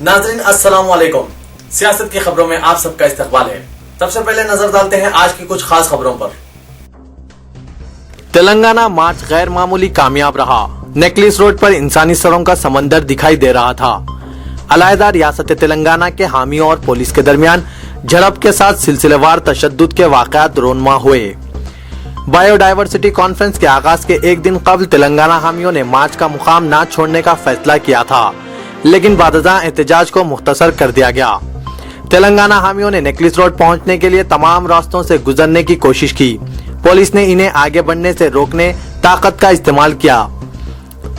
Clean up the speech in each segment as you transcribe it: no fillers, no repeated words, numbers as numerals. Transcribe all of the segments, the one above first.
नाज़रीन अस्सलाम वालेकुम। सियासत की खबरों में आप सबका इस्तकबाल है। सबसे पहले नजर डालते हैं आज की कुछ खास खबरों पर। तेलंगाना मार्च गैर मामूली कामयाब रहा। नेकलेस रोड पर इंसानी सरों का समंदर दिखाई दे रहा था। अलहदा रियासत तेलंगाना के हामियों और पुलिस के दरमियान झड़प के साथ सिलसिलेवार तशद्दुद के वाक़यात रोनमा हुए। बायोडाइवर्सिटी कॉन्फ्रेंस के आगाज के एक दिन कबल तेलंगाना हामियों ने मार्च का मुकाम न छोड़ने का फैसला किया था, लेकिन बादशाह एहतजाज को मुख्तसर कर दिया गया। तेलंगाना हामियों ने नेकलेस रोड पहुंचने के लिए तमाम रास्तों से गुजरने की कोशिश की। पुलिस ने इन्हें आगे बढ़ने से रोकने ताकत का इस्तेमाल किया।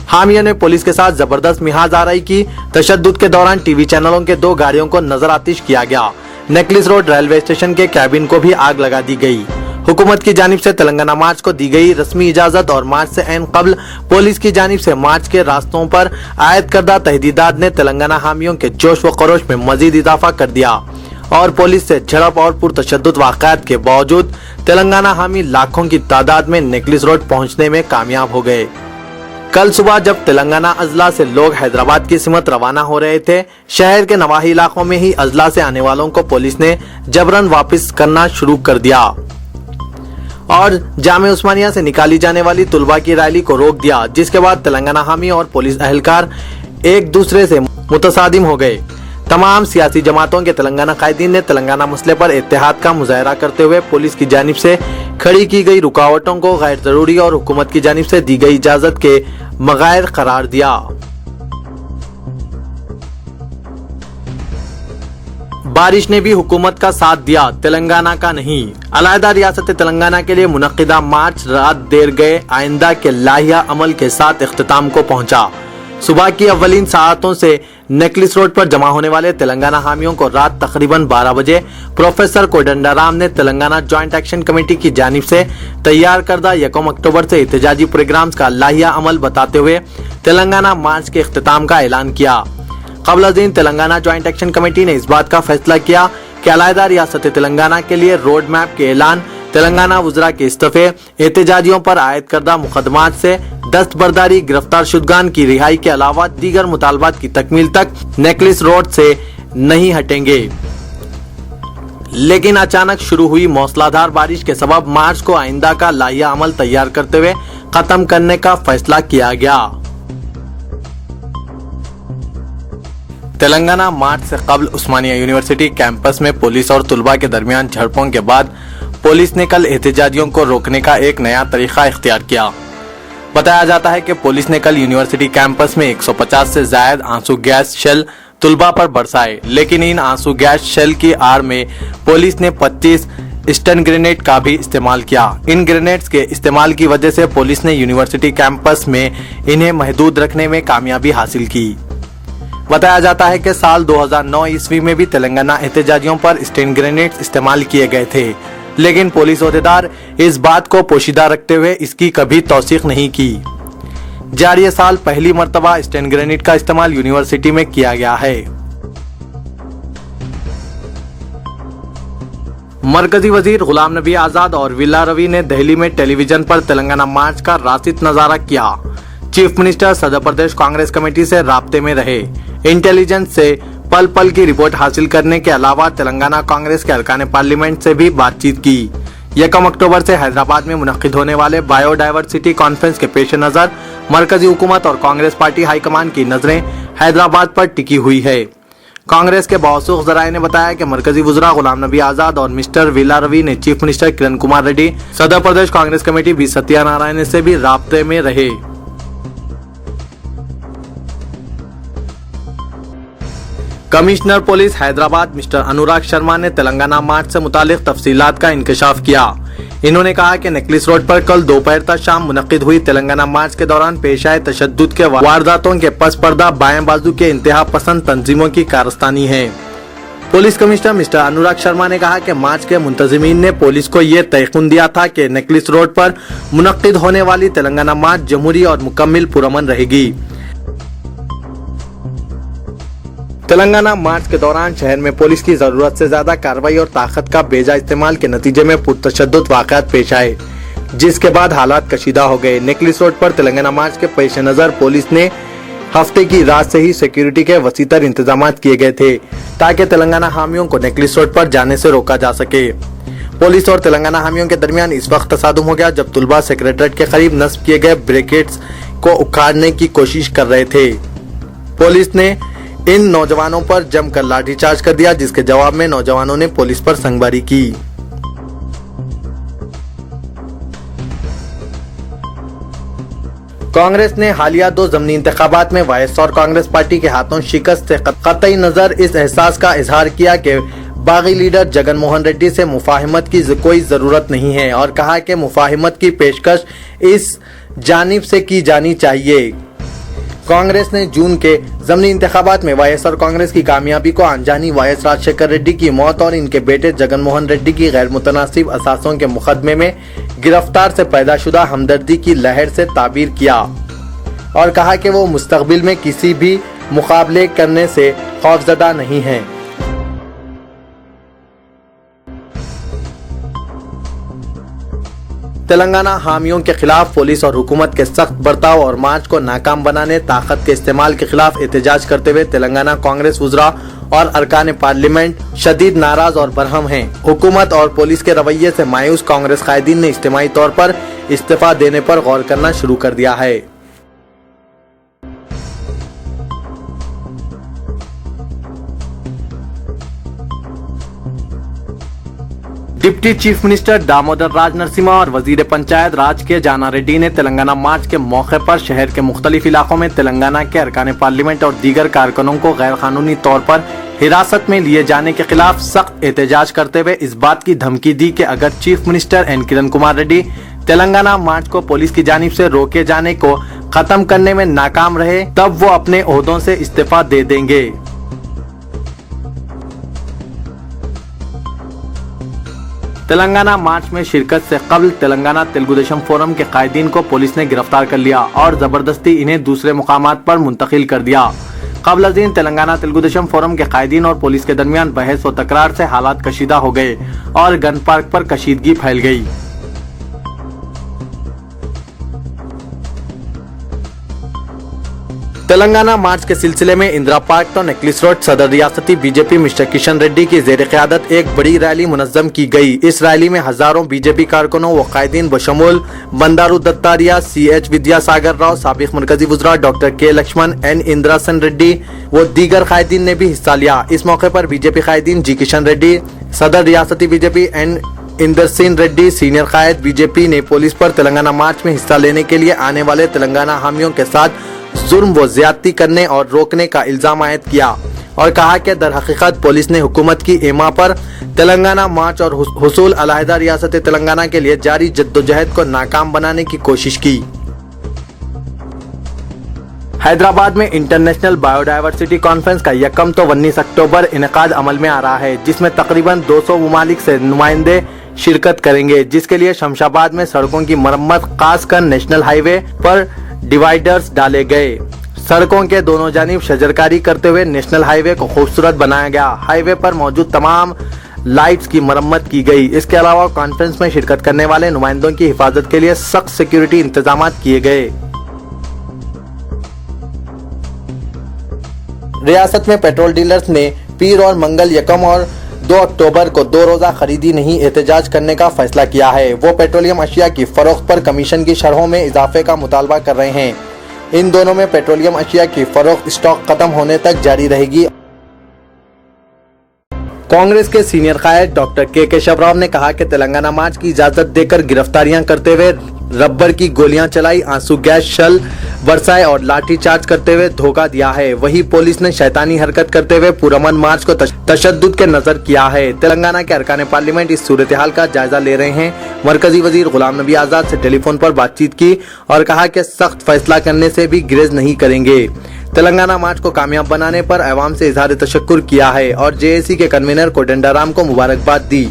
हामियों ने पुलिस के साथ जबरदस्त मियाज़ाराई की। तशद्दुद के दौरान टीवी चैनलों के 2 गाड़ियों को नजर आतिश किया गया। नेकलेस रोड रेलवे स्टेशन के कैबिन को भी आग लगा दी गई। हुकूमत की जानिब से तेलंगाना मार्च को दी गई रस्मी इजाजत और मार्च से ऐन कबल पुलिस की जानिब से मार्च के रास्तों पर आयद करदा तहदीदात ने तेलंगाना हामियों के जोश व खरोश में मजीद इजाफा कर दिया और पुलिस से झड़प और पुरतशद्दुद वाक़यात के बावजूद तेलंगाना हामी लाखों की तादाद में नेकलेस रोड पहुंचने में कामयाब हो गए। कल सुबह जब तेलंगाना अजला से लोग हैदराबाद की सिमत रवाना हो रहे थे, शहर के नवाही इलाकों में ही अजला से आने वालों को पुलिस ने जबरन वापस करना शुरू कर दिया और जामे उस्मानिया से निकाली जाने वाली तुलबा की रैली को रोक दिया, जिसके बाद तेलंगाना हामी और पुलिस अहलकार एक दूसरे से मुतसादिम हो गए। तमाम सियासी जमातों के तेलंगाना कायदीन ने तेलंगाना मसले पर इत्तेहाद का मुजाहरा करते हुए पुलिस की जानिब से खड़ी की गई रुकावटों को गैर जरूरी और हुकूमत की जानिब से दी गई इजाजत के बगैर करार दिया। बारिश ने भी हुकूमत का साथ दिया, तेलंगाना का नहीं। अलहदा रियासत तेलंगाना के लिए मुनक्किदा मार्च रात देर गए आइंदा के लाहिया अमल के साथ इख्तिताम को पहुंचा। सुबह की अव्वलीन सातों से नेकलेस रोड पर जमा होने वाले तेलंगाना हामियों को रात तकरीबन 12 बजे प्रोफेसर कोदंडराम ने तेलंगाना जॉइंट एक्शन कमेटी की जानिब से तैयार करदा 1 अक्टूबर से एहतजाजी प्रोग्राम्स का लाहिया अमल बताते हुए तेलंगाना मार्च के इख्तिताम का ऐलान किया। कबल दिन तेलंगाना जॉइंट एक्शन कमेटी ने इस बात का फैसला किया कि अलहदा रियासत तेलंगाना के लिए रोड मैप के ऐलान, तेलंगाना वज़रा के इस्तीफे, एहतजाजियों पर आयद करदा मुकदमात से दस्तबरदारी, गिरफ्तार शुदगान की रिहाई के अलावा दीगर मुतालबात की तकमील तक नेकलेस रोड से नहीं हटेंगे। लेकिन अचानक शुरू हुई मौसलाधार बारिश के सबब मार्च को आइंदा का लाहिया अमल तैयार करते हुए खत्म करने का फैसला किया गया। तेलंगाना मार्च से कबल उस्मानिया यूनिवर्सिटी कैंपस में पुलिस और तुलबा के दरमियान झड़पों के बाद पुलिस ने कल एहतजाजियों को रोकने का एक नया तरीका इख्तियार किया। बताया जाता है कि पुलिस ने कल यूनिवर्सिटी कैंपस में 150 से ज्यादा आंसू गैस शेल तुलबा पर बरसाए, लेकिन इन आंसू गैस शेल की आड़ में पुलिस ने 25 स्टन ग्रेनेड का भी इस्तेमाल किया। इन ग्रेनेड्स के इस्तेमाल की वजह से पुलिस ने यूनिवर्सिटी कैंपस में इन्हें महदूद रखने में कामयाबी हासिल की। बताया जाता है कि साल 2009 ईस्वी में भी तेलंगाना एहतजाजियों पर स्टन ग्रेनेड्स इस्तेमाल किए गए थे, लेकिन पुलिस ओहदेदार इस बात को पोशीदा रखते हुए इसकी कभी तौसीक नहीं की। जारी साल पहली मर्तबा स्टन ग्रेनेड का इस्तेमाल यूनिवर्सिटी में किया गया है। मरकजी वजीर गुलाम नबी आजाद और विला रवि ने दिल्ली में टेलीविजन पर तेलंगाना मार्च का रासित नजारा किया। चीफ मिनिस्टर सदर प्रदेश कांग्रेस कमेटी से राब्ते में रहे। इंटेलिजेंस से पल पल की रिपोर्ट हासिल करने के अलावा तेलंगाना कांग्रेस के अरकान पार्लियामेंट से भी बातचीत की। 1 अक्टूबर से हैदराबाद में मुनक्किद होने वाले बायोडाइवर्सिटी कॉन्फ्रेंस के पेश नजर मरकजी हुकूमत और कांग्रेस पार्टी हाईकमान की नजरें हैदराबाद पर टिकी हुई है। कांग्रेस के बावसूख जराये ने बताया कि मरकजी वज़रा गुलाम नबी आजाद और मिस्टर विला रवि ने चीफ मिनिस्टर किरण कुमार रेड्डी, सदर प्रदेश कांग्रेस कमेटी बी सत्यानारायण से भी राब्ते में रहे। Commissioner police Hyderabad mister Anurag Sharma ने तेलंगाना मार्च से मुतालिक तफसीलात का इंकशाफ किया। इन्होंने कहा कि नेकलेस रोड पर कल दोपहर तक शाम मुनक्किद हुई तेलंगाना मार्च के दौरान पेश आए तशद्दुद के वारदातों के पस पर्दा बाएं बाजू के इंतहा पसंद तंजीमों की कारस्तानी है। Police commissioner mister Anurag Sharma ने कहा कि मार्च के मुंतजिमीन ने पुलिस को ये तयकीन दिया था कि नेकलेस रोड पर मुनक्किद होने वाली तेलंगाना मार्च जमहूरी और मुकम्मल पुरअमन रहेगी। तेलंगाना मार्च के दौरान शहर में पुलिस की जरूरत से ज्यादा कार्रवाई और ताकत का बेजा इस्तेमाल के नतीजे में पुरतशद्दुद वाक़यात पेश आए, जिसके बाद हालात कशीदा हो गए। नेकलेस रोड पर तेलंगाना मार्च के पेश नजर पुलिस ने हफ्ते की रात से ही सिक्योरिटी के वसीतर इंतजाम किए गए थे ताकि तेलंगाना हामियों को नेकलेस रोड पर जाने से रोका जा सके। पुलिस और तेलंगाना हामियों के दरमियान इस वक्त तसादुम हो गया जब तुलबा सेक्रेटरीट के करीब नस्ब किए गए बैरिकेड्स को उखाड़ने की कोशिश कर रहे थे। पुलिस ने इन नौजवानों पर जमकर लाठीचार्ज कर दिया, जिसके जवाब में नौजवानों ने पुलिस पर संगबारी की। कांग्रेस ने हालिया 2 ज़मीनी इंतखाबात में वाईएसआर कांग्रेस पार्टी के हाथों शिकस्त से कतई नजर इस एहसास का इजहार किया कि बागी लीडर जगन मोहन रेड्डी से मुफाहिमत की कोई जरूरत नहीं है और कहा कि मुफाहिमत की पेशकश इस जानिब से की जानी चाहिए। कांग्रेस ने जून के ज़मीनी इंतखाबात में वाईएसआर कांग्रेस की कामयाबी को अनजानी वाईएस राजशेखर रेड्डी की मौत और इनके बेटे जगन मोहन रेड्डी की गैर मुतनासिब असासों के मुकदमे में गिरफ्तार से पैदाशुदा हमदर्दी की लहर से ताबीर किया और कहा कि वो मुस्तकबिल में किसी भी मुकाबले करने से खौफजदा नहीं है। तेलंगाना हामियों के खिलाफ पुलिस और हुकूमत के सख्त बर्ताव और मार्च को नाकाम बनाने ताकत के इस्तेमाल के खिलाफ एहतजाज करते हुए तेलंगाना कांग्रेस वुज़रा और अरकान पार्लियामेंट शदीद नाराज और बरहम हैं। हुकूमत और पुलिस के रवैये से मायूस कांग्रेस कायदीन ने इज्तिमाई तौर पर इस्तीफा देने पर गौर करना शुरू कर दिया है। डिप्टी चीफ मिनिस्टर दामोदर राज नरसिम्हा और वजीर पंचायत राज के जाना रेड्डी ने तेलंगाना मार्च के मौके पर शहर के मुख्तलिफ इलाकों में तेलंगाना के अरकान पार्लियामेंट और दीगर कारकुनों को गैर कानूनी तौर पर हिरासत में लिए जाने के खिलाफ सख्त एहतजाज करते हुए इस बात की धमकी दी कि अगर chief minister N Kiran Kumar Reddy Telangana मार्च को पुलिस की जानिब से रोके जाने को खत्म करने में नाकाम रहे तब वो अपने ओहदों से इस्तीफा दे देंगे। तेलंगाना मार्च में शिरकत से कबल तेलंगाना तेलुगु देशम फोरम के कायदीन को पुलिस ने गिरफ्तार कर लिया और जबरदस्ती इन्हें दूसरे मुकामात पर मुंतकिल कर दिया। कबल अज़ीन तेलंगाना तेलुगु देशम फोरम के कायदीन और पुलिस के दरमियान बहस व तकरार से हालात कशीदा हो गए और गन पार्क पर कशीदगी फैल गई। तेलंगाना मार्च के सिलसिले में इंदिरा पार्क तो नेकलेस रोड सदर रियासती बीजेपी मिस्टर किशन रेड्डी की ज़ेर क़यादत एक बड़ी रैली मुनज़्ज़म की गई। इस रैली में हजारों बीजेपी कारकुनों व कायदीन बशमूल बंदारू दत्तारिया, CH विद्यासागर राव, साबिक मरकजी वुज़रा डॉक्टर के लक्ष्मण, N इंदिरा सन रेड्डी व दीगर कायदीन ने भी हिस्सा लिया। इस मौके पर बीजेपी कायदीन जी किशन रेड्डी, सदर रियासती BJP N Inder Singh Reddy, senior कायद बीजेपी ने पुलिस पर तेलंगाना मार्च में हिस्सा लेने के लिए आने वाले तेलंगाना हामियों के साथ जुर्म व ज्यादती करने और रोकने का इल्जाम आयद किया और कहा कि दर हकीकत पुलिस ने हुकूमत की एमा पर तेलंगाना मार्च और हुसूल अलहदा रियासत तेलंगाना के लिए जारी जद्दोजहद को नाकाम बनाने की कोशिश की। हैदराबाद में इंटरनेशनल बायोडायवर्सिटी कॉन्फ्रेंस का यकम तो 19 अक्टूबर इनेकाद अमल में आ रहा है, जिसमें तकरीबन 200 ममालिक से नुमाइंदे शिरकत करेंगे, जिसके लिए शमशाबाद में सड़कों की मरम्मत, खासकर नेशनल हाईवे पर डिवाइडर्स डाले गए। सड़कों के दोनों जानिब शजरकारी करते हुए नेशनल हाईवे को खूबसूरत बनाया गया। हाईवे पर मौजूद तमाम लाइट्स की मरम्मत की गई। इसके अलावा कॉन्फ्रेंस में शिरकत करने वाले नुमाइंदों की हिफाजत के लिए सख्त सिक्योरिटी इंतजाम किए गए। रियासत में पेट्रोल डीलर्स ने पीर और मंगल यकम और 2 अक्टूबर को 2 रोजा खरीदी नहीं एहतजाज करने का फैसला किया है। वो पेट्रोलियम अशिया की फरोख्त पर कमीशन की शरहों में इजाफे का मुतालबा कर रहे हैं। इन दोनों में पेट्रोलियम अशिया की फरोख्त स्टॉक खत्म होने तक जारी रहेगी। कांग्रेस के सीनियर कायद डॉक्टर के केशव राव ने कहा कि तेलंगाना मार्च की इजाजत देकर गिरफ्तारियां करते हुए रबर की गोलियां चलाई, आंसू गैस शल बरसाए और लाठी चार्ज करते हुए धोखा दिया है। वही पुलिस ने शैतानी हरकत करते हुए पुरअमन मार्च को तशद्दुद के नजर किया है। तेलंगाना के अरकान पार्लियामेंट इस सूरत हाल का जायजा ले रहे हैं। मरकजी वजीर गुलाम नबी आजाद से टेलीफोन पर बातचीत की और कहा कि सख्त फैसला करने से भी ग्रेज नहीं करेंगे। तेलंगाना मार्च को कामयाब बनाने पर अवाम से इजहार तशक्कुर किया है और JAC के कन्वीनर कोदंडाराम को मुबारकबाद दी।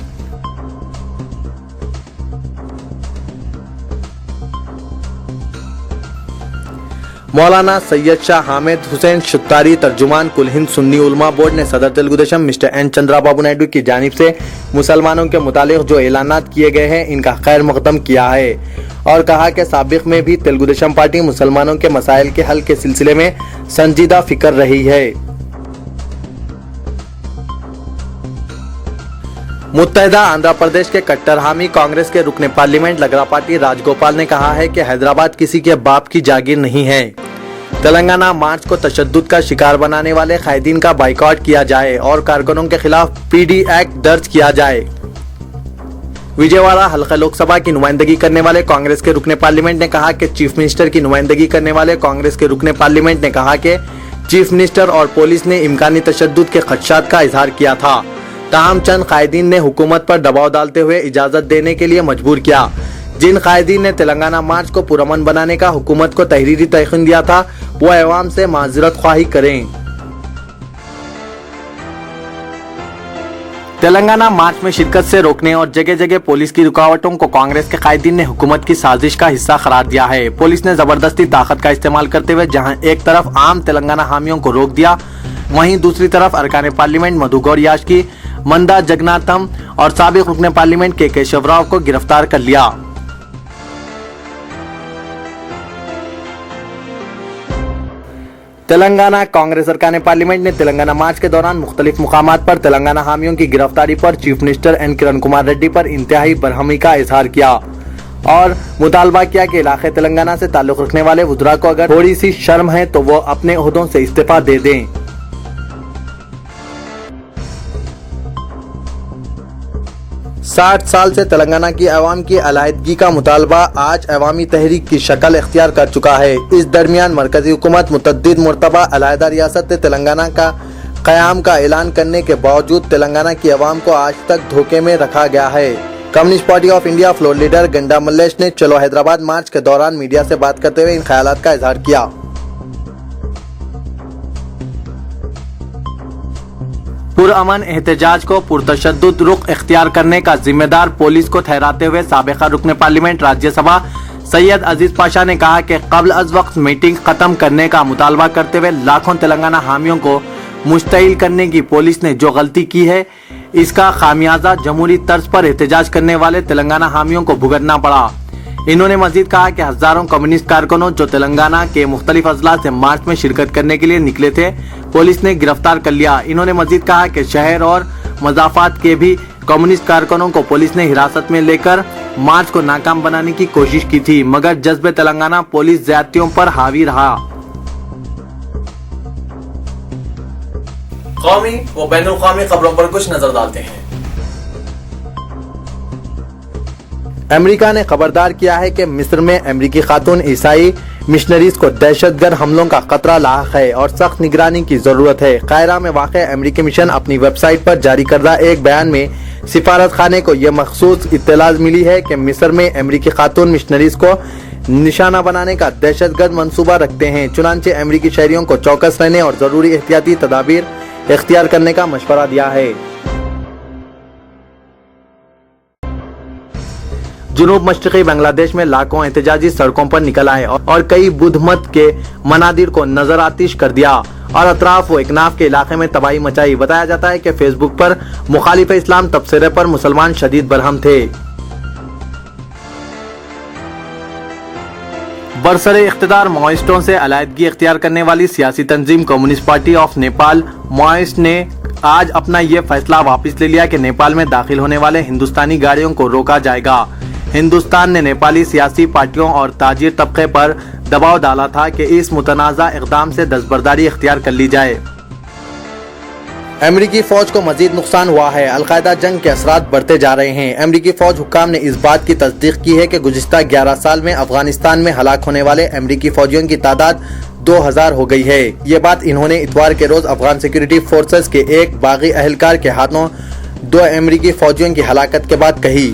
मौलाना सैयद शाह हामिद हुसैन शुत्तारी तर्जुमान कुल हिंद सुन्नी उलमा बोर्ड ने सदर तेलुगु देशम मिस्टर N चंद्राबाबू नायडू की जानिब से मुसलमानों के मुतालिक जो ऐलानात किए गए हैं इनका खैर मकदम किया है اور کہا کہ سابق میں بھی تلگو دیشم پارٹی مسلمانوں کے مسائل کے حل کے سلسلے میں سنجیدہ فکر رہی ہے۔ متحدہ آندھرا پردیش کے کٹر حامی کانگریس کے رکن پارلیمنٹ لگراپاٹی راج گوپال نے کہا ہے کہ حیدرآباد کسی کے باپ کی جاگیر نہیں ہے۔ تلنگانہ مارچ کو تشدد کا شکار بنانے والے قائدین کا بائیکاٹ کیا جائے اور کارکنوں کے خلاف PD ایکٹ درج کیا جائے۔ وجے-واڑہ حلقہ لوک سبھا کی نمائندگی کرنے والے کانگریس کے رکن پارلیمنٹ نے کہا کہ چیف منسٹر کی نمائندگی کرنے والے کانگریس کے رکن پارلیمنٹ نے کہا کہ چیف منسٹر اور پولیس نے امکانی تشدد کے خدشات کا اظہار کیا تھا، تاہم چند قائدین نے حکومت پر دباؤ ڈالتے ہوئے اجازت دینے کے لیے مجبور کیا۔ جن قائدین نے تلنگانہ مارچ کو پرامن بنانے کا حکومت کو تحریری تیقن دیا تھا، وہ عوام سے معذرت خواہی کریں۔ تلنگانہ مارچ میں شرکت سے روکنے اور جگہ جگہ پولیس کی رکاوٹوں کو کانگریس کے قائدین نے حکومت کی سازش کا حصہ قرار دیا ہے۔ پولیس نے زبردستی طاقت کا استعمال کرتے ہوئے جہاں ایک طرف عام تلنگانہ حامیوں کو روک دیا، وہیں دوسری طرف ارکان پارلیمنٹ مدھو گوڑ یاشکی، مندا جگناتھم اور سابق رکن پارلیمنٹ کے کیشو راؤ کو گرفتار کر لیا۔ تلنگانہ کانگریس ارکان پارلیمنٹ نے تلنگانہ مارچ کے دوران مختلف مقامات پر تلنگانہ حامیوں کی گرفتاری پر چیف منسٹر این کرن کمار ریڈی پر انتہائی برہمی کا اظہار کیا اور مطالبہ کیا کہ علاقے تلنگانہ سے تعلق رکھنے والے وزراء کو اگر تھوڑی سی شرم ہے تو وہ اپنے عہدوں سے استعفیٰ دے دیں۔ 60 سال سے تلنگانہ کی عوام کی علیحدگی کا مطالبہ آج عوامی تحریک کی شکل اختیار کر چکا ہے۔ اس درمیان مرکزی حکومت متعدد مرتبہ علیحدہ ریاست تلنگانہ کا قیام کا اعلان کرنے کے باوجود تلنگانہ کی عوام کو آج تک دھوکے میں رکھا گیا ہے۔ Communist party of India floor leader Gunda Mallesh نے چلو حیدرآباد مارچ کے دوران میڈیا سے بات کرتے ہوئے ان خیالات کا اظہار کیا۔ پرامن احتجاج کو پرتشدد رخ اختیار کرنے کا ذمہ دار پولیس کو ٹھہراتے ہوئے سابقہ رکن پارلیمنٹ راجیہ سبھا سید عزیز پاشا نے کہا کہ قبل از وقت میٹنگ ختم کرنے کا مطالبہ کرتے ہوئے لاکھوں تلنگانہ حامیوں کو مشتعل کرنے کی پولیس نے جو غلطی کی ہے، اس کا خامیازہ جمہوری طرز پر احتجاج کرنے والے تلنگانہ حامیوں کو بھگتنا پڑا۔ انہوں نے مزید کہا کہ ہزاروں کمیونسٹ کارکنوں جو تلنگانہ کے مختلف اضلاع سے مارچ میں شرکت کرنے کے لیے نکلے تھے، پولیس نے گرفتار کر لیا۔ انہوں نے مزید کہا کہ شہر اور مضافات کے بھی کمیونسٹ کارکنوں کو پولیس نے حراست میں لے کر مارچ کو ناکام بنانے کی کوشش کی تھی، مگر جذب تلنگانہ پولیس زیادتیوں پر حاوی رہا۔ قومی و بین الاقوامی خبروں پر کچھ نظر ڈالتے ہیں۔ امریکہ نے خبردار کیا ہے کہ مصر میں امریکی خاتون عیسائی مشنریز کو دہشت گرد حملوں کا خطرہ لاحق ہے اور سخت نگرانی کی ضرورت ہے۔ قاہرہ میں واقع امریکی مشن اپنی ویب سائٹ پر جاری کردہ ایک بیان میں سفارت خانے کو یہ مخصوص اطلاع ملی ہے کہ مصر میں امریکی خاتون مشنریز کو نشانہ بنانے کا دہشت گرد منصوبہ رکھتے ہیں، چنانچہ امریکی شہریوں کو چوکس رہنے اور ضروری احتیاطی تدابیر اختیار کرنے کا مشورہ دیا ہے۔ جنوب مشرقی بنگلہ دیش میں لاکھوں احتجاجی سڑکوں پر نکل آئے اور کئی بدھ مت کے منادر کو نظر آتش کر دیا اور اطراف و اکناف کے علاقے میں تباہی مچائی۔ بتایا جاتا ہے کہ فیس بک پر مخالف اسلام تبصرے پر مسلمان شدید برہم تھے۔ برسر اقتدار ماؤسٹوں سے علیحدگی اختیار کرنے والی سیاسی تنظیم communist party of Nepal Maoist نے آج اپنا یہ فیصلہ واپس لے لیا کہ نیپال میں داخل ہونے والے ہندوستانی گاڑیوں کو روکا جائے گا۔ ہندوستان نے نیپالی سیاسی پارٹیوں اور تاجر طبقے پر دباؤ ڈالا تھا کہ اس متنازع اقدام سے دستبرداری اختیار کر لی جائے۔ امریکی فوج کو مزید نقصان ہوا ہے، القاعدہ جنگ کے اثرات بڑھتے جا رہے ہیں۔ امریکی فوج حکام نے اس بات کی تصدیق کی ہے کہ گزشتہ 11 سال میں افغانستان میں ہلاک ہونے والے امریکی فوجیوں کی تعداد 2000 ہو گئی ہے۔ یہ بات انہوں نے اتوار کے روز افغان سیکورٹی فورسز کے ایک باغی اہلکار کے ہاتھوں 2 امریکی فوجیوں کی ہلاکت کے بعد کہی۔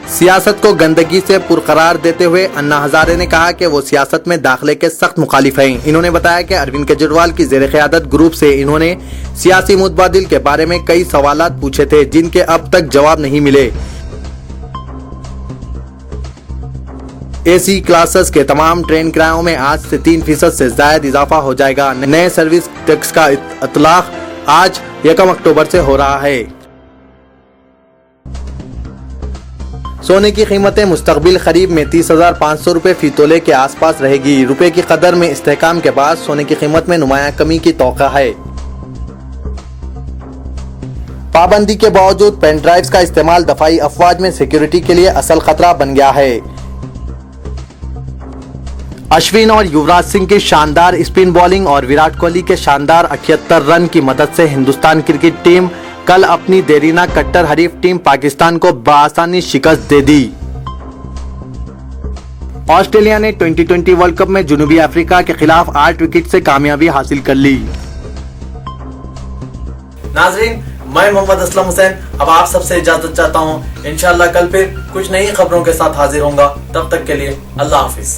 سیاست کو گندگی سے پرقرار دیتے ہوئے انا ہزارے نے کہا کہ وہ سیاست میں داخلے کے سخت مخالف ہیں۔ انہوں نے بتایا کہ اروند کیجریوال کی زیر قیادت گروپ سے انہوں نے سیاسی متبادل کے بارے میں کئی سوالات پوچھے تھے جن کے اب تک جواب نہیں ملے۔ اے سی کلاسز کے تمام ٹرین کرایوں میں آج سے 3% سے زائد اضافہ ہو جائے گا۔ نئے سروس ٹیکس کا اطلاق آج 1 اکتوبر سے ہو رہا ہے۔ सोने की कीमतें मुस्तकबिल खरीब में 30,500 रुपए फी तोले के आसपास रहेगी। रुपए की कदर में इस्तेहकाम के बाद सोने की कीमत में नुमाया कमी की तौक़ा है। पाबंदी के बावजूद पेन ड्राइव्स का इस्तेमाल दफाई अफवाज में सिक्योरिटी के लिए असल खतरा बन गया है। अश्विन और युवराज सिंह की शानदार स्पिन बॉलिंग और विराट कोहली के शानदार 78 रन की मदद से हिंदुस्तान क्रिकेट टीम कल अपनी देरीना कट्टर हरीफ टीम पाकिस्तान को बआसानी शिकस्त दे दी। ऑस्ट्रेलिया ने 2020 वर्ल्ड कप में जनूबी अफ्रीका के खिलाफ 8 विकेट से कामयाबी हासिल कर ली। नाजरीन, मैं मोहम्मद असलम हुसैन अब आप सबसे इजाजत चाहता हूँ। इंशाअल्लाह कल फिर कुछ नई खबरों के साथ हाजिर होऊंगा। तब तक के लिए अल्लाह हाफिज।